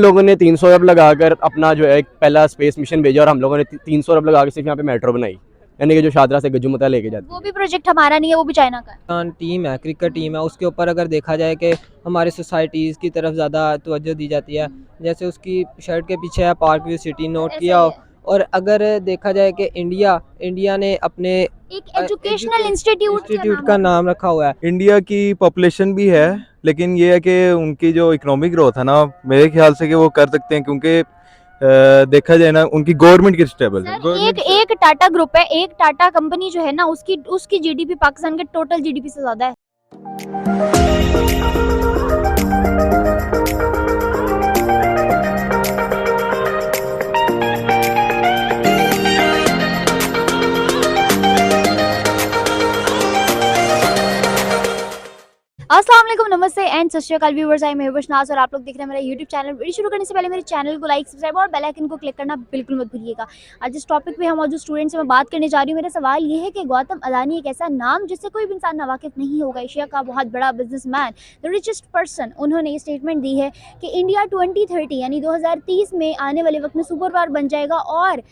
लोगों ने 300 अरब लगाकर अपना जो है एक पहला स्पेस मिशन भेजा और हम लोगों ने 300 अरब लगाकर सिर्फ यहाँ पे मेट्रो बनाई, यानी कि जो शादरा से गज्जू मता लेके जाती वो है। भी प्रोजेक्ट हमारा नहीं है, वो भी चाइना का है। टीम है, क्रिकेट टीम है, उसके ऊपर अगर देखा जाए कि हमारी सोसाइटीज़ की तरफ ज़्यादा तवज्जो दी जाती है। जैसे उसकी शर्ट के पीछे है पार्क व्यू सिटी, नोट ऐसा किया ही हो। है। और अगर देखा जाए कि इंडिया ने अपने एक एजुकेशनल इंस्टीट्यूट का नाम रखा हुआ है। इंडिया की पॉपुलेशन भी है, लेकिन ये है कि उनकी जो इकोनॉमिक ग्रोथ है ना, मेरे ख्याल से कि वो कर सकते हैं, क्योंकि देखा जाए ना उनकी गवर्नमेंट की स्टेबल है। सर, एक टाटा ग्रुप है, एक टाटा कंपनी जो है ना, उसकी जीडीपी पाकिस्तान के टोटल जीडीपी से ज्यादा है। अस्सलाम वालेकुम, नमस्ते एंड सत श्री अकाल व्यूअर्स, आई एम मेहबूब नाज और आप लोग देख रहे हैं मेरा यूट्यूब चैनल। वीडियो शुरू करने से पहले मेरे चैनल को लाइक, सब्सक्राइब और बेल आइकन को क्लिक करना बिल्कुल मत भूलिएगा। आज इस टॉपिक पे हम मौजूद स्टूडेंट से मैं बात करने जा रही हूँ। मेरा सवाल ये है कि गौतम अदानी एक ऐसा नाम जिससे कोई भी इंसान नावाकिफ नहीं होगा, एशिया का बहुत बड़ा बिजनेसमैन, द रिचेस्ट पर्सन, उन्होंने ये स्टेटमेंट दी है कि इंडिया 2030 यानी 2030 में आने वाले वक्त में सुपर पावर बन जाएगा और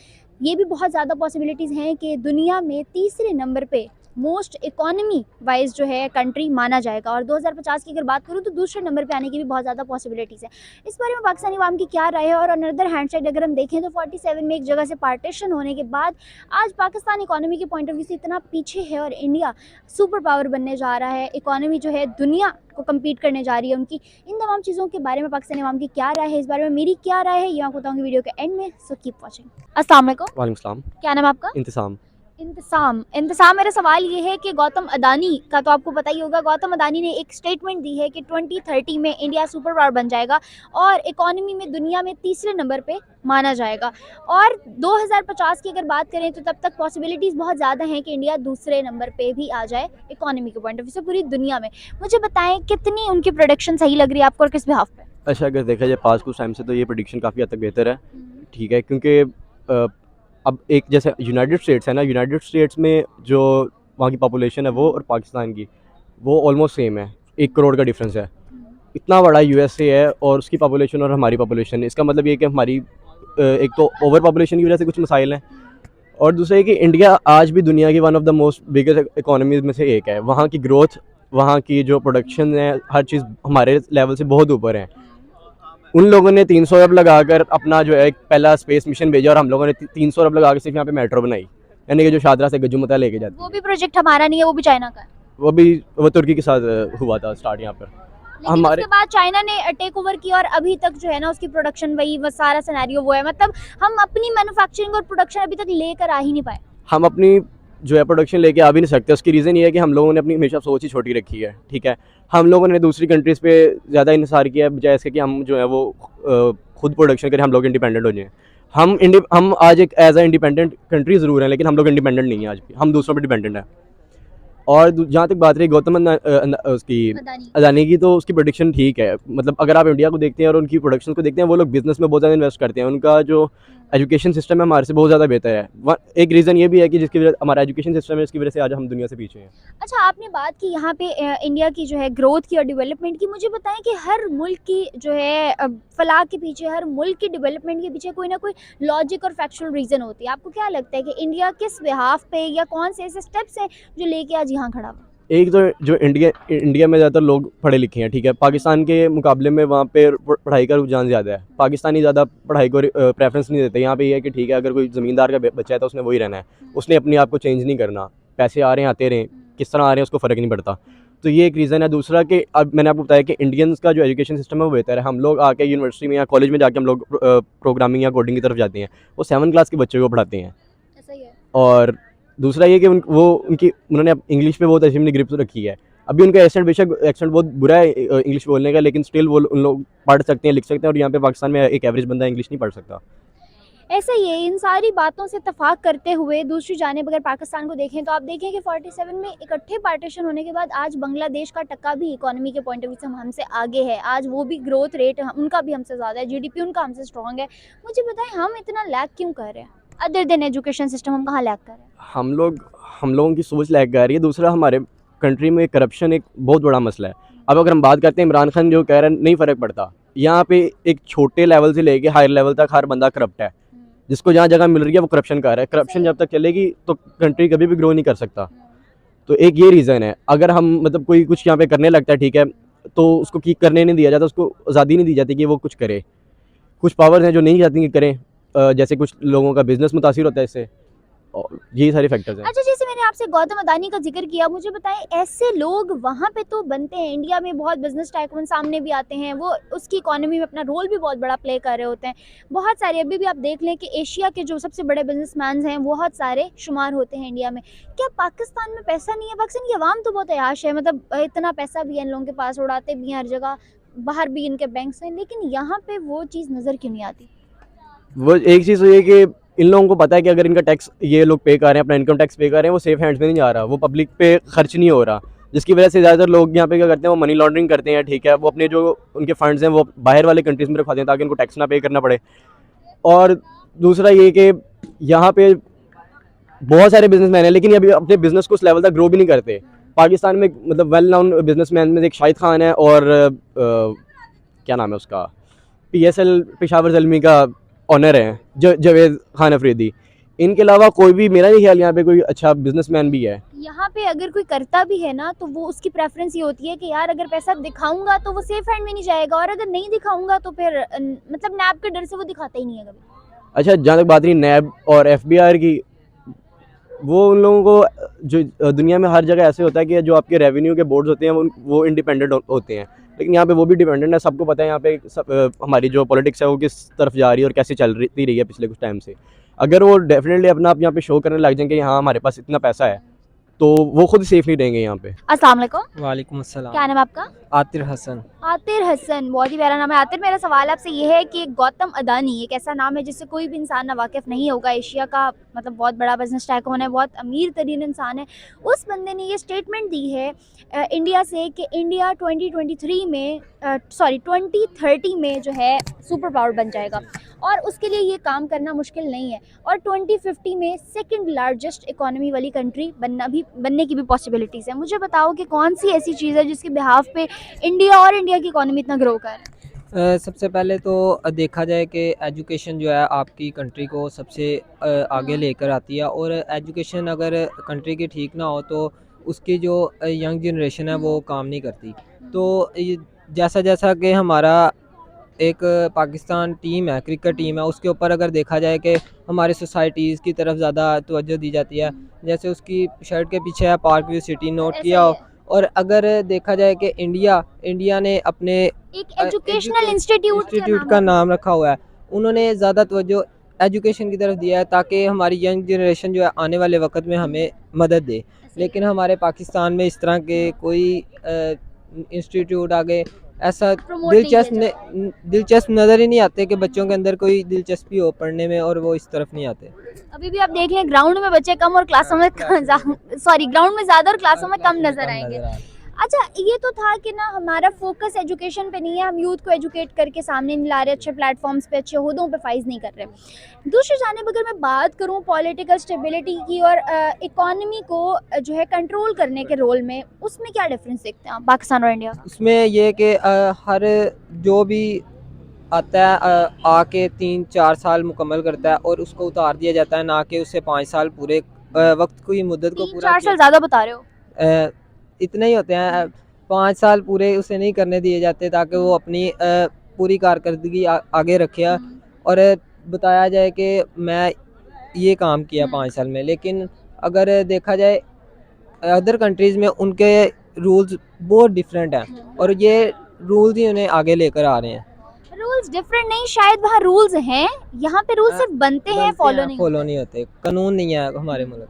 ये भी बहुत ज़्यादा पॉसिबिलिटीज़ हैं कि दुनिया में तीसरे नंबर पे मोस्ट इकोनॉमी वाइज जो है कंट्री माना जाएगा। और 2050 की अगर बात करूँ तो दूसरे नंबर पे आने की भी बहुत ज़्यादा पॉसिबिलिटीज़ है। इस बारे में पाकिस्तानी अवाम की क्या राय है? और अनदर हैंड साइड अगर हम देखें तो 47 में एक जगह से पार्टीशन होने के बाद आज पाकिस्तान इकोनॉमी के पॉइंट ऑफ व्यू से इतना पीछे है और इंडिया सुपर पावर बनने जा रहा है, इकोनॉमी जो है दुनिया को कम्पीट करने जा रही है उनकी। इन तमाम चीज़ों के बारे में पाकिस्तानी अवाम की क्या राय है, इस बारे में मेरी क्या राय है, ये मैं बताऊँगी वीडियो के एंड में। So keep watching. अस्सलाम वालेकुम, वालेकुम सलाम। क्या नाम है आपका? इंतसाम। इंतसाम, मेरा सवाल ये है कि गौतम अदानी का तो आपको पता ही होगा, गौतम अदानी ने एक स्टेटमेंट दी है कि 2030 में इंडिया सुपर पावर बन जाएगा और इकोनॉमी में दुनिया में तीसरे नंबर पे माना जाएगा। और 2050 की अगर बात करें तो तब तक पॉसिबिलिटीज़ बहुत ज़्यादा हैं कि इंडिया दूसरे नंबर पे भी आ जाए इकोनॉमी के पॉइंट ऑफ व्यू से पूरी दुनिया में। मुझे बताएं कितनी उनकी प्रोडक्शन सही लग रही है आपको और किस बिहाफ पे? अच्छा, अगर देखा जाए पास कुछ टाइम से तो ये प्रेडिक्शन काफ़ी हद तक बेहतर है, ठीक है, क्योंकि अब एक जैसे यूनाइटेड स्टेट्स है ना, यूनाइटेड स्टेट्स में जो वहाँ की पॉपुलेशन है वो और पाकिस्तान की वो ऑलमोस्ट सेम है, 1 करोड़ का डिफरेंस है। इतना बड़ा यूएसए है और उसकी पॉपुलेशन और हमारी पॉपुलेशन, इसका मतलब ये कि हमारी एक तो ओवर पॉपुलेशन की वजह से कुछ मसाइल हैं और दूसरा ये कि इंडिया आज भी दुनिया की one of the most biggest economies में से एक है। वहाँ की ग्रोथ, वहाँ की जो प्रोडक्शन है, हर चीज़ हमारे लेवल से बहुत ऊपर है। उन लोगों ने 300 अरब लगाकर अपना जो है एक पहला स्पेस मिशन भेजा और हम लोगों ने 300 अरब लगाकर सिर्फ यहाँ पे मेट्रो बनाई, यानी कि जो शादरा से गज्जू मता लेके जाती है। वो भी प्रोजेक्ट हमारा नहीं है, वो भी चाइना का है। वो तुर्की के साथ हुआ था स्टार्ट यहाँ पर। लेकिन हमारे उसके बाद चाइना ने टेक ओवर किया और अभी तक जो है ना उसकी प्रोडक्शन वही वो सारा सिनेरियो वो है। मतलब हम अपनी मैन्युफैक्चरिंग और प्रोडक्शन अभी तक लेकर आ ही नहीं पाए। हम अपनी जो है प्रोडक्शन लेके आ भी नहीं सकते। उसकी रीज़न ये है कि हम लोगों ने अपनी हमेशा सोच ही छोटी रखी है, ठीक है। हम लोगों ने दूसरी कंट्रीज़ पे ज़्यादा इंहिसार किया है, बजाय इसके कि हम जो है वो खुद प्रोडक्शन करें, हम लोग इंडिपेंडेंट हो जाएं। हम आज एक एज अ इंडिपेंडेंट कंट्री ज़रूर हैं, लेकिन हम लोग इंडिपेंडेंट नहीं हैं आज भी, हम दूसरों पर डिपेंडेंट हैं। और जहाँ तक बात रही गौतम उसकी अदानी की, तो उसकी प्रोडिक्शन ठीक है। मतलब अगर आप इंडिया को देखते हैं और उनकी प्रोडक्शन को देखते हैं, वो लोग बिजनेस में बहुत ज़्यादा इन्वेस्ट करते हैं। उनका जो एजुकेशन सिस्टम है हमारे से बहुत ज़्यादा बेहतर है। एक रीज़न ये भी है कि जिसकी वजह हमारा एजुकेशन सिस्टम है, इसकी वजह से आज हम दुनिया से पीछे हैं। अच्छा, आपने बात की यहाँ पे इंडिया की जो है ग्रोथ की और डेवलपमेंट की। मुझे बताएं कि हर मुल्क की जो है फलाह के पीछे, हर मुल्क की डेवलपमेंट के पीछे कोई ना कोई लॉजिक और फैक्चुअल रीज़न होती है। आपको क्या लगता है कि इंडिया किस बिहाफ पे या कौन से ऐसे स्टेप्स हैं जो लेके आज यहाँ खड़ा हुआ? एक तो जो इंडिया में ज़्यादातर लोग पढ़े लिखे हैं, ठीक है। पाकिस्तान के मुकाबले में वहाँ पे पढ़ाई का रुझान ज़्यादा है। पाकिस्तानी ज़्यादा पढ़ाई को प्रेफरेंस नहीं देते। यहाँ पे ये है कि ठीक है, अगर कोई ज़मींदार का बच्चा है तो उसने वही रहना है, उसने अपने आप को चेंज नहीं करना। पैसे आ रहे हैं आते रहें, किस तरह आ रहे हैं उसको फ़र्क नहीं पड़ता। तो ये एक रीज़न है। दूसरा कि अब मैंने आपको बताया कि इंडियंस का जो एजुकेशन सिस्टम है वो बेहतर है। हम लोग आके यूनिवर्सिटी में या कॉलेज में जाके हम लोग प्रोग्रामिंग या कोडिंग की तरफ जाते हैं, वो 7 क्लास के बच्चे को पढ़ाते हैं। ऐसा ही है। और दूसरा ये कि उन्होंने इंग्लिश पे बहुत अच्छी ग्रिप रखी है। अभी उनका एक्सेंट बहुत बुरा है इंग्लिश बोलने का, लेकिन स्टिल वो उन लोग पढ़ सकते हैं, लिख सकते हैं। और यहाँ पे पाकिस्तान में एक एवरेज बंदा इंग्लिश नहीं पढ़ सकता। ऐसा ही है। इन सारी बातों से इत्तेफाक करते हुए दूसरी जानिब अगर पाकिस्तान को देखें तो आप देखें कि 47 में इकट्ठे पार्टीशन होने के बाद आज बांग्लादेश का टक्का भी इकोनॉमी के पॉइंट ऑफ व्यू से हमसे आगे है। आज वो भी ग्रोथ रेट उनका भी हमसे ज़्यादा है, जीडीपी उनका हमसे स्ट्रॉन्ग है। मुझे बताएं हम इतना लैग क्यों कर रहे हैं? अदर देन एजुकेशन सिस्टम हम कहाँ लैग कर रहे हैं? हम लोगों की सोच लैग कर रही है। दूसरा, हमारे कंट्री में करप्शन एक बहुत बड़ा मसला है। अब अगर हम बात करते हैं इमरान खान जो कह रहे हैं नहीं फ़र्क पड़ता, यहाँ पे एक छोटे लेवल से लेके हायर लेवल तक हर बंदा करप्ट है, जिसको जहाँ जगह मिल रही है वो करप्शन कर रहा है। करप्शन जब तक चलेगी तो कंट्री कभी भी ग्रो नहीं कर सकता। तो एक ये रीज़न है। अगर हम मतलब कोई कुछ यहाँ पे करने लगता है, ठीक है, तो उसको की करने नहीं दिया जाता, उसको आज़ादी नहीं दी जाती कि वो कुछ करे। कुछ पावर्स हैं जो नहीं चाहती कि करें, जैसे कुछ लोगों का बिजनेस मुतासिर होता है इससे, और यही सारे फैक्टर्स हैं। अच्छा, जैसे मैंने आपसे गौतम अदानी का जिक्र किया, मुझे बताएं ऐसे लोग वहाँ पे तो बनते हैं, इंडिया में बहुत बिजनेस टाइकून सामने भी आते हैं, वो उसकी इकोनॉमी में अपना रोल भी बहुत बड़ा प्ले कर रहे होते हैं। बहुत सारे अभी भी आप देख लें कि एशिया के जो सबसे बड़े बिजनेसमैन हैं बहुत सारे शुमार होते हैं इंडिया में। क्या पाकिस्तान में पैसा नहीं है? पाकिस्तान की आवाम तो बहुत अयाश है, मतलब इतना पैसा भी है इन लोगों के पास, उड़ाते भी हैं हर जगह, बाहर भी इनके बैंक्स हैं, लेकिन यहाँ पे वो चीज़ नज़र क्यों नहीं आती? वो एक चीज़ तो ये कि इन लोगों को पता है कि अगर इनका टैक्स ये लोग पे कर रहे हैं, अपना इनकम टैक्स पे कर रहे हैं, वो सेफ हैंड्स में नहीं जा रहा, वो पब्लिक पे खर्च नहीं हो रहा, जिसकी वजह से ज़्यादातर लोग यहाँ पे क्या करते हैं, वो मनी लॉन्ड्रिंग करते हैं, ठीक है, वो अपने जो उनके फंड्स हैं वो बाहर वाले कंट्रीज़ में रखवाते हैं ताकि उनको टैक्स ना पे करना पड़े। और दूसरा ये कि यहाँ पे बहुत सारे बिजनेसमैन हैं लेकिन ये अभी अपने बिजनेस को उस लेवल तक ग्रो भी नहीं करते। पाकिस्तान में मतलब वेल नाउन बिजनेसमैन में एक शाहिद खान है और क्या नाम है उसका, PSL पेशावर ज़ल्मी का ऑनर है जावेद खान अफरीदी। इनके अलावा कोई भी, मेरा नहीं ख्याल यहाँ पे कोई अच्छा बिजनेसमैन भी है। यहाँ पे अगर कोई करता भी है ना, तो वो उसकी प्रेफरेंस ये होती है कि यार अगर पैसा दिखाऊंगा तो वो सेफ हैंड में नहीं जाएगा, और अगर नहीं दिखाऊंगा तो फिर मतलब नैब के डर से वो दिखाता ही नहीं है कभी। अच्छा, जहाँ तक बात रही नैब और FBR की, वो उन लोगों को जो दुनिया में हर जगह ऐसे होता है कि जो आपके रेवेन्यू के बोर्ड्स होते हैं वो इंडिपेंडेंट होते हैं, लेकिन यहाँ पे वो भी डिपेंडेंट है। सबको पता है यहाँ पे हमारी जो पॉलिटिक्स है वो किस तरफ जा रही है और कैसे चल रही है पिछले कुछ टाइम से। अगर वो डेफिनेटली अपना आप यहाँ पे शो करने लग जाएंगे कि हाँ हमारे पास इतना पैसा है, तो वो खुद सेफ नहीं रहेंगे यहाँ पे। अस्सलाम वालेकुम, वालेकुम अस्सलाम। क्या नाम है आपका? आतिर हसन। आतिर हसन, बहुत ही प्यारा नाम है आतिर। मेरा सवाल आपसे ये है कि गौतम अदानी एक ऐसा नाम है जिससे कोई भी इंसान ना वाकिफ़ नहीं होगा, एशिया का मतलब बहुत बड़ा बिजनेस टाइकून है, बहुत अमीर तरीन इंसान है। उस बंदे ने ये स्टेटमेंट दी है इंडिया से कि इंडिया 2023 में 2030 में जो है सुपर पावर बन जाएगा, और उसके लिए ये काम करना मुश्किल नहीं है, और 2050 में सेकंड लार्जेस्ट इकोनॉमी वाली कंट्री बनने की भी पॉसिबिलिटीज़ है। मुझे बताओ कि कौन सी ऐसी चीज़ है जिसके बिहाफ पे इंडिया और इंडिया की इकोनॉमी इतना ग्रो कर रहा है? सबसे पहले तो देखा जाए कि एजुकेशन जो है आपकी कंट्री को सबसे आगे लेकर आती है, और एजुकेशन अगर कंट्री की ठीक ना हो तो उसकी जो यंग जनरेशन है वो काम नहीं करती। तो जैसा जैसा कि हमारा एक पाकिस्तान टीम है, क्रिकेट टीम है, उसके ऊपर अगर देखा जाए कि हमारे सोसाइटीज़ की तरफ ज़्यादा तवज्जो दी जाती है, जैसे उसकी शर्ट के पीछे है पार्क व्यू सिटी, नोट ऐसा किया ही हो। है। और अगर देखा जाए कि इंडिया ने अपने एक एजुकेशनल इंस्टीट्यूट का नाम रखा हुआ है, उन्होंने ज़्यादा तवज्जो एजुकेशन की तरफ दिया है ताकि हमारी यंग जनरेशन जो है आने वाले वक्त में हमें मदद दे। लेकिन हमारे पाकिस्तान में इस तरह के कोई इंस्टीट्यूट आगे ऐसा दिलचस्प नज़र ही नहीं आते कि बच्चों के अंदर कोई दिलचस्पी हो पढ़ने में, और वो इस तरफ नहीं आते। अभी भी आप देख लें ग्राउंड में बच्चे कम और क्लासों में ग्राउंड में ज़्यादा और क्लासों में कम नज़र आएंगे। अच्छा, ये तो था कि ना हमारा फोकस एजुकेशन पे नहीं है, हम यूथ को एजुकेट करके सामने नहीं ला रहे, अच्छे प्लेटफॉर्म्स पे अच्छे ओहदों पे फाइज नहीं कर रहे। दूसरी जानिब अगर मैं बात करूँ पॉलिटिकल स्टेबिलिटी की और इकोनॉमी को जो है कंट्रोल करने के रोल में, उसमें क्या डिफरेंस देखते हैं आप पाकिस्तान और इंडिया? उसमें ये कि हर जो भी आता है आके 3-4 साल मुकम्मल करता है और उसको उतार दिया जाता है, ना कि उससे 5 साल पूरे वक्त की मुद्दत को पूरा 4 साल ज़्यादा बता रहे हो? इतने ही होते हैं। 5 साल पूरे उसे नहीं करने दिए जाते ताकि वो अपनी पूरी कारकर्दगी आगे रखे, और बताया जाए कि मैं ये काम किया 5 साल में। लेकिन अगर देखा जाए अदर कंट्रीज़ में उनके रूल्स बहुत डिफरेंट हैं, और ये रूल्स ही उन्हें आगे लेकर आ रहे हैं। रूल्स डिफरेंट नहीं, शायद वहाँ रूल्स हैं, यहाँ पे रूल्स सिर्फ बनते हैं, फॉलो नहीं होते, कानून नहीं है हमारे मुल्क।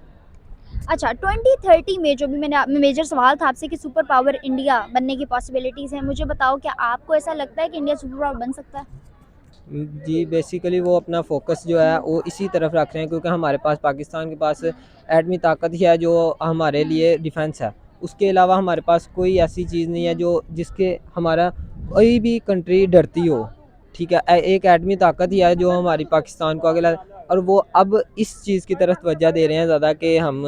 अच्छा, 2030 में जो भी मैं मेजर सवाल था आपसे कि सुपर पावर इंडिया बनने की पॉसिबिलिटीज़ हैं, मुझे बताओ क्या आपको ऐसा लगता है कि इंडिया सुपर पावर बन सकता है? जी, बेसिकली वो अपना फोकस जो है वो इसी तरफ रख रहे हैं, क्योंकि हमारे पास पाकिस्तान के पास एटमी ताकत ही है जो हमारे लिए डिफेंस है। उसके अलावा हमारे पास कोई ऐसी चीज़ नहीं है जो जिसके हमारा कोई भी कंट्री डरती हो। ठीक है, एक एटमी ताकत ही है जो हमारी पाकिस्तान को आगे ला, और वो अब इस चीज़ की तरफ तवज्जो दे रहे हैं ज़्यादा कि हम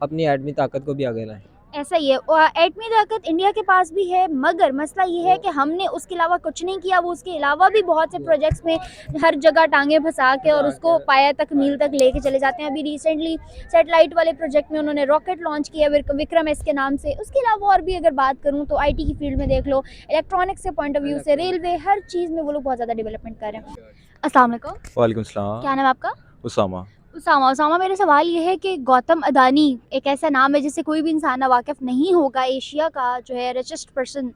अपनी एटमी ताकत को भी आगे लाएं। ऐसा ही है और एटमी ताकत इंडिया के पास भी है, मगर मसला ये है कि हमने उसके अलावा कुछ नहीं किया। वो उसके अलावा भी बहुत से प्रोजेक्ट्स में हर जगह टांगे फंसा के और उसको पाया तक मील तक लेके चले जाते हैं। अभी रिसेंटली सैटेलाइट वाले प्रोजेक्ट में उन्होंने रॉकेट लॉन्च किया विक्रम एस के नाम से। उसके अलावा और भी अगर बात करूँ तो आईटी की फील्ड में देख लो, इलेक्ट्रॉनिक्स के पॉइंट ऑफ व्यू से, रेलवे, हर चीज़ में वो लोग बहुत ज़्यादा डेवलपमेंट कर रहे हैं। अस्सलाम वालेकुम, वालेकुम सलाम। क्या नाम है आपका? उसामा। उसामा, मेरा सवाल ये है कि गौतम अदानी एक ऐसा नाम है जिससे कोई भी इंसान वाकिफ़ नहीं होगा, एशिया का जो है रिचेस्ट पर्सन,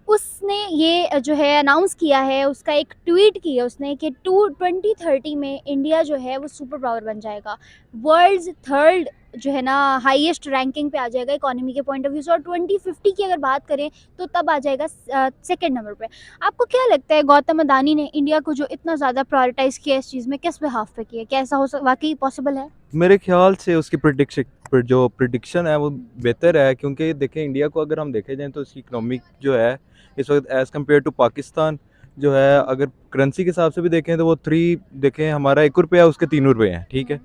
उसने ये जो है अनाउंस किया है, उसका एक ट्वीट किया उसने कि 2030 में इंडिया जो है वो सुपर पावर बन जाएगा, वर्ल्ड्स थर्ड जो है ना हाईएस्ट रैंकिंग पे आ जाएगा इकोनॉमी के पॉइंट ऑफ व्यू से, और 2050 की अगर बात करें तो तब आ जाएगा सेकंड नंबर पे। आपको क्या लगता है गौतम अदानी ने इंडिया को जो इतना ज़्यादा प्रायोरिटाइज़ किया इस चीज़ में, किस बिहाफ पे किया? क्या ऐसा वाकई पॉसिबल है? मेरे ख्याल से उसकी प्रिडिक्शन है वो बेहतर है, क्योंकि देखें इंडिया को अगर हम देखे जाएं तो उसकी इकोनॉमिक जो है इस वक्त एज़ कम्पेयर टू पाकिस्तान जो है, अगर करेंसी के हिसाब से भी देखें तो वो 3 देखें, हमारा 1 रुपया उसके 3 रुपये हैं, ठीक है।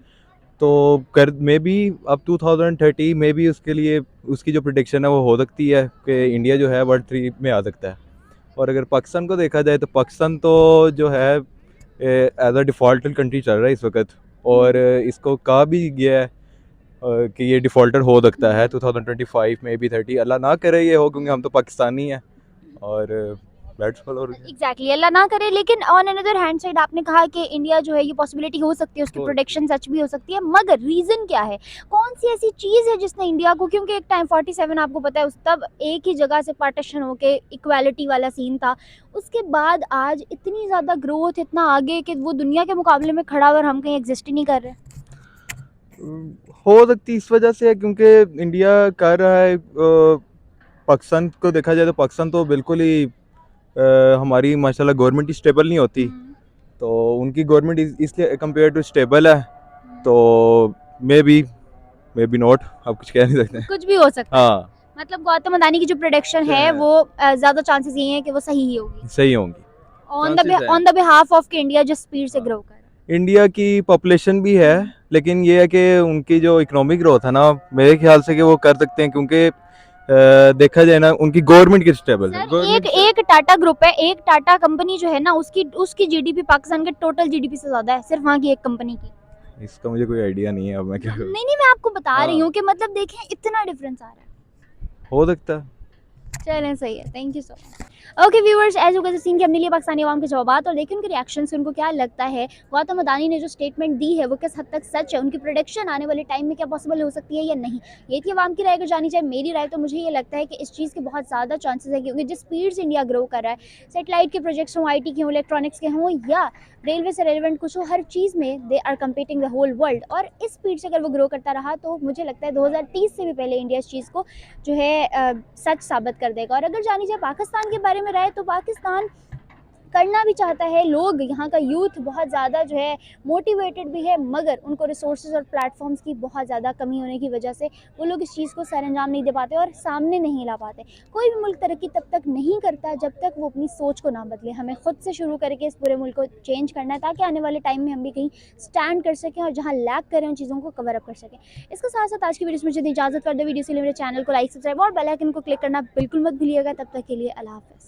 तो कर मे बी अब 2030 में भी उसके लिए उसकी जो प्रिडिक्शन है वो हो सकती है कि इंडिया जो है वर्ल्ड 3 में आ सकता है। और अगर पाकिस्तान को देखा जाए तो पाकिस्तान तो जो है एज अ डिफ़ॉल्टर कंट्री चल रहा है इस वक्त, और इसको कहा भी गया है कि ये डिफ़ॉल्टर हो सकता है 2025 में भी 30, अल्लाह ना करे ये हो, क्योंकि हम तो पाकिस्तानी हैं और लेट्स फॉलो। एग्जैक्टली, अल्लाह ना करे। लेकिन ऑन अनदर हैंड साइड आपने कहा कि इंडिया जो है ये पॉसिबिलिटी हो सकती है, उसकी हो प्रोडिक्शन सच भी हो सकती है, मगर रीज़न क्या है? कौन सी ऐसी चीज़ है जिसने इंडिया को, क्योंकि एक टाइम 47 आपको पता है उस तब एक ही जगह से पार्टीशन होके इक्वालिटी वाला सीन था, उसके बाद आज इतनी ज़्यादा ग्रोथ, इतना आगे कि वो दुनिया के मुकाबले में खड़ा और हम कहीं एग्जिस्ट ही नहीं कर रहे। हो सकती इस वजह से है क्योंकि इंडिया कर रहा है पाकिस्तान को देखा जाए तो पाकिस्तान तो बिल्कुल ही हमारी माशाल्लाह गवर्नमेंट ही स्टेबल नहीं होती, तो उनकी गवर्नमेंट इसलिए कंपेयर टू स्टेबल है, तो मे बी नॉट, आप कुछ कह नहीं सकते। कुछ भी हो सकता है। हाँ, मतलब गौतम अदानी की जो प्रोडिक्शन है है। वो ज़्यादा चांसेस ये हैं कि वो सही ही होगी, सही होंगी। Chances है। ऑन द बिहाफ ऑफ कि इंडिया जिस स्पीड से हाँ। ग्रो कर रहा है। इंडिया की पॉपुलेशन भी है, लेकिन ये है कि उनकी जो इकोनॉमिक ग्रोथ है ना, मेरे ख्याल से कि वो कर सकते हैं, क्योंकि देखा जाए ना उनकी गवर्नमेंट की स्टेबल है। सर एक टाटा ग्रुप है, एक टाटा कंपनी जो है ना उसकी जीडीपी पाकिस्तान के टोटल जीडीपी से ज्यादा है, सिर्फ वहाँ की एक कंपनी की। इसका मुझे कोई आइडिया नहीं है, अब मैं क्या करूं। नहीं मैं आपको बता रही हाँ। हूँ कि मतलब देखें इतना डिफरेंस आ रहा है। हो सकता है। चलें, सही है, thank you so much. Okay viewers, as you guys seen कि हमने लिए पाकिस्तानी आवाम के जवाबात और देखें उनके रिएक्शन से उनको क्या लगता है गौतम अदानी ने जो स्टेटमेंट दी है वो किस हद तक सच है, उनकी प्रोडिक्शन आने वाले टाइम में क्या पॉसिबल हो सकती है या नहीं। ये थी आवाम की राय, अगर जानी चाहे मेरी राय तो मुझे ये लगता है कि इस चीज़ के बहुत ज़्यादा चांसेस है, क्योंकि जिस स्पीड से इंडिया ग्रो कर रहा है, सेटेलाइट के प्रोजेक्ट्स हों, IT के हों, इलेक्ट्रॉनिक्स के हों या रेलवे से रेलिवेंट कुछ हो, हर चीज़ में they are competing the whole world, और इस स्पीड से अगर वो ग्रो करता रहा तो मुझे लगता है 2030 से भी पहले इंडिया इस चीज़ को जो है सच साबित कर देगा। और अगर जानी जाए पाकिस्तान के बारे में राय तो पाकिस्तान करना भी चाहता है, लोग यहाँ का यूथ बहुत ज़्यादा जो है मोटिवेटेड भी है, मगर उनको रिसोर्सेज और प्लेटफॉर्म्स की बहुत ज़्यादा कमी होने की वजह से वो लोग इस चीज़ को सरअंजाम नहीं दे पाते और सामने नहीं ला पाते। कोई भी मुल्क तरक्की तब तक नहीं करता जब तक वो अपनी सोच को ना बदले। हमें खुद से शुरू करके इस पूरे मुल्क को चेंज करना है, ताकि आने वाले टाइम में हम भी कहीं स्टैंड कर सकें और जहाँ लैक करें उन चीज़ों को कवर अप कर सकें। इसके साथ साथ आज की वीडियो में मुझे इजाज़त कर दे। वीडियो से लिए मेरे चैनल को लाइक, सब्सक्राइब और बेल आइकन को क्लिक करना बिल्कुल मत भूलिएगा। तब तक के लिए अल्लाह हाफ़िज़।